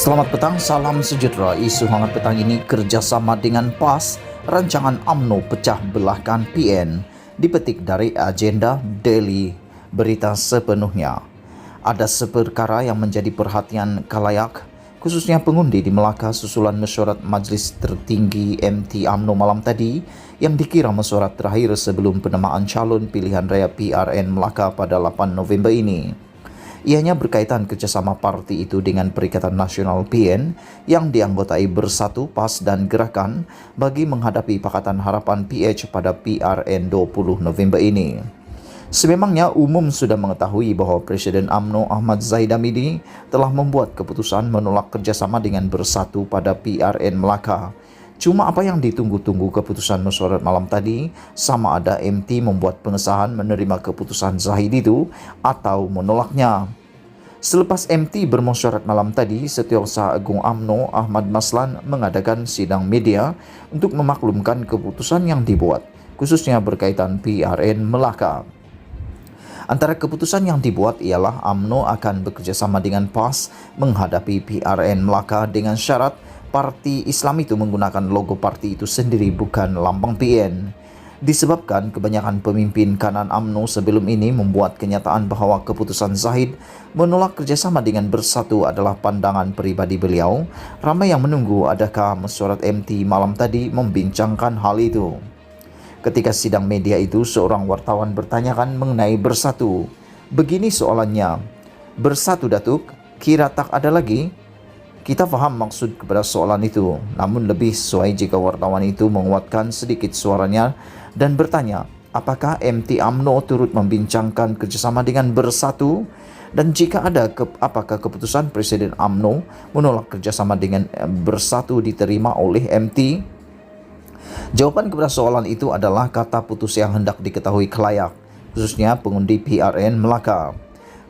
Selamat petang, salam sejahtera. Isu hangat petang ini kerjasama dengan PAS, rancangan UMNO pecah belahkan PN, dipetik dari agenda Daily Berita sepenuhnya. Ada seperkara yang menjadi perhatian khalayak, khususnya pengundi di Melaka susulan mesyuarat Majlis Tertinggi MT UMNO malam tadi yang dikira mesyuarat terakhir sebelum penamaan calon pilihan raya PRN Melaka pada 8 November ini. Ianya berkaitan kerjasama parti itu dengan Perikatan Nasional PN yang dianggotai Bersatu, PAS dan Gerakan bagi menghadapi Pakatan Harapan PH pada PRN 20 November ini. Sememangnya umum sudah mengetahui bahawa Presiden UMNO Ahmad Zahid Hamidi telah membuat keputusan menolak kerjasama dengan Bersatu pada PRN Melaka. Cuma apa yang ditunggu-tunggu keputusan mesyuarat malam tadi, sama ada MT membuat pengesahan menerima keputusan Zahid itu atau menolaknya. Selepas MT bermesyuarat malam tadi, Setiausaha Agung UMNO Ahmad Maslan mengadakan sidang media untuk memaklumkan keputusan yang dibuat, khususnya berkaitan PRN Melaka. Antara keputusan yang dibuat ialah UMNO akan bekerjasama dengan PAS menghadapi PRN Melaka dengan syarat parti Islam itu menggunakan logo parti itu sendiri, bukan lambang PN. Disebabkan kebanyakan pemimpin kanan UMNO sebelum ini membuat kenyataan bahawa keputusan Zahid menolak kerjasama dengan Bersatu adalah pandangan peribadi beliau, ramai yang menunggu adakah mesyuarat MT malam tadi membincangkan hal itu. Ketika sidang media itu, seorang wartawan bertanyakan mengenai Bersatu. Begini soalannya, Bersatu Datuk, kira tak ada lagi? Kita faham maksud kepada soalan itu, namun lebih sesuai jika wartawan itu menguatkan sedikit suaranya dan bertanya, apakah MT UMNO turut membincangkan kerjasama dengan Bersatu? Dan jika ada, apakah keputusan Presiden UMNO menolak kerjasama dengan Bersatu diterima oleh MT? Jawapan kepada soalan itu adalah kata putus yang hendak diketahui khalayak, khususnya pengundi PRN Melaka.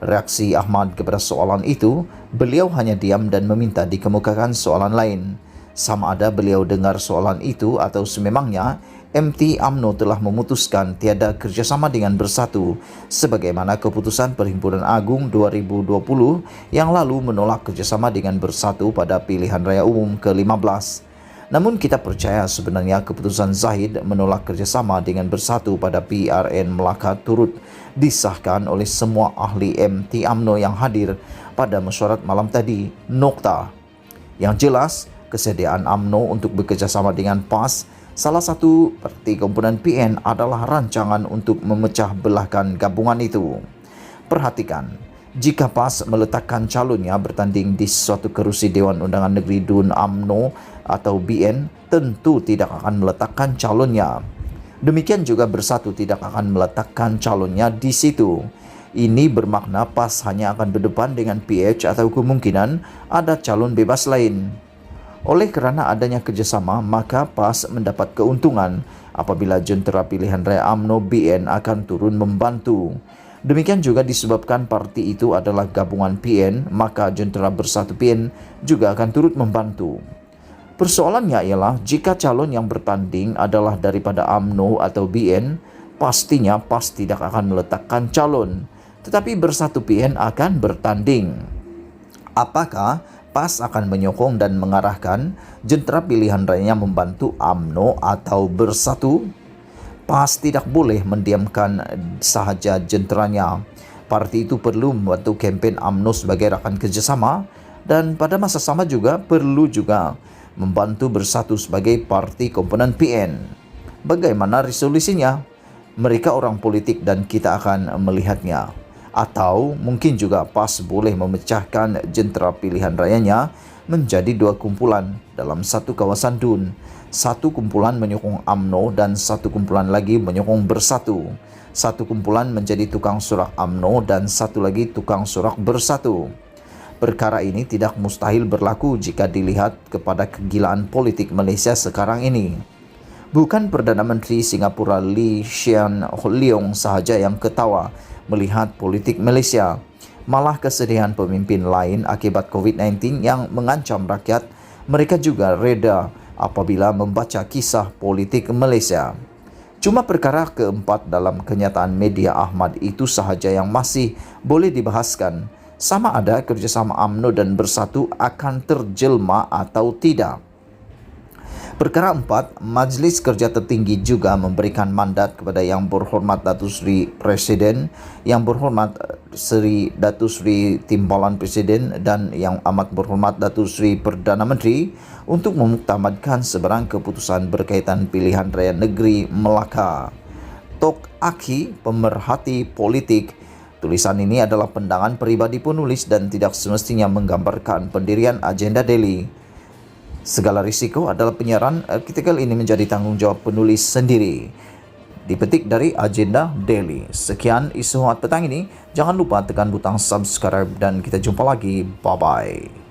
Reaksi Ahmad kepada soalan itu, beliau hanya diam dan meminta dikemukakan soalan lain. Sama ada beliau dengar soalan itu atau sememangnya MT UMNO telah memutuskan tiada kerjasama dengan Bersatu sebagaimana keputusan Perhimpunan Agung 2020 yang lalu menolak kerjasama dengan Bersatu pada pilihan raya umum ke-15. Namun kita percaya sebenarnya keputusan Zahid menolak kerjasama dengan Bersatu pada PRN Melaka turut disahkan oleh semua ahli MT UMNO yang hadir pada mesyuarat malam tadi. Nokta. Yang jelas, kesediaan UMNO untuk bekerjasama dengan PAS, salah satu parti komponen PN adalah rancangan untuk memecah belahkan gabungan itu. Perhatikan, jika PAS meletakkan calonnya bertanding di suatu kerusi Dewan Undangan Negeri DUN UMNO atau BN, tentu tidak akan meletakkan calonnya. Demikian juga Bersatu tidak akan meletakkan calonnya di situ. Ini bermakna PAS hanya akan berdepan dengan PH atau kemungkinan ada calon bebas lain. Oleh kerana adanya kerjasama, maka PAS mendapat keuntungan apabila jentera pilihan raya UMNO BN akan turun membantu. Demikian juga disebabkan parti itu adalah gabungan PN, maka jentera Bersatu PN juga akan turut membantu. Persoalannya ialah jika calon yang bertanding adalah daripada UMNO atau BN, pastinya PAS tidak akan meletakkan calon, tetapi Bersatu PN akan bertanding. Apakah PAS akan menyokong dan mengarahkan jentera pilihan rayanya membantu UMNO atau Bersatu? PAS tidak boleh mendiamkan sahaja jenteranya. Parti itu perlu membantu kempen UMNO sebagai rakan kerjasama dan pada masa sama juga perlu juga membantu Bersatu sebagai parti komponen PN. Bagaimana resolusinya? Mereka orang politik dan kita akan melihatnya. Atau mungkin juga PAS boleh memecahkan jentera pilihan rayanya menjadi dua kumpulan dalam satu kawasan DUN. Satu kumpulan menyokong UMNO dan satu kumpulan lagi menyokong Bersatu. Satu kumpulan menjadi tukang sorak UMNO dan satu lagi tukang sorak Bersatu. Perkara ini tidak mustahil berlaku jika dilihat kepada kegilaan politik Malaysia sekarang ini. Bukan Perdana Menteri Singapura Lee Hsien Loong sahaja yang ketawa melihat politik Malaysia. Malah kesedihan pemimpin lain akibat COVID-19 yang mengancam rakyat, mereka juga reda apabila membaca kisah politik Malaysia. Cuma perkara keempat dalam kenyataan media Ahmad itu sahaja yang masih boleh dibahaskan. sama ada kerjasama UMNO dan Bersatu akan terjelma atau tidak. Perkara 4, Majlis Kerja Tertinggi juga memberikan mandat kepada Yang Berhormat Datuk Seri Presiden, Yang Berhormat Seri Datuk Seri Timbalan Presiden dan Yang Amat Berhormat Datuk Seri Perdana Menteri untuk memuktamadkan sebarang keputusan berkaitan pilihan raya negeri Melaka. Tok Aki, pemerhati politik. Tulisan ini adalah pandangan peribadi penulis dan tidak semestinya menggambarkan pendirian agenda Delhi. Segala risiko adalah penyiaran artikel ini menjadi tanggungjawab penulis sendiri. Dipetik dari agenda Daily. Sekian isu hangat petang ini. Jangan lupa tekan butang subscribe dan kita jumpa lagi. Bye-bye.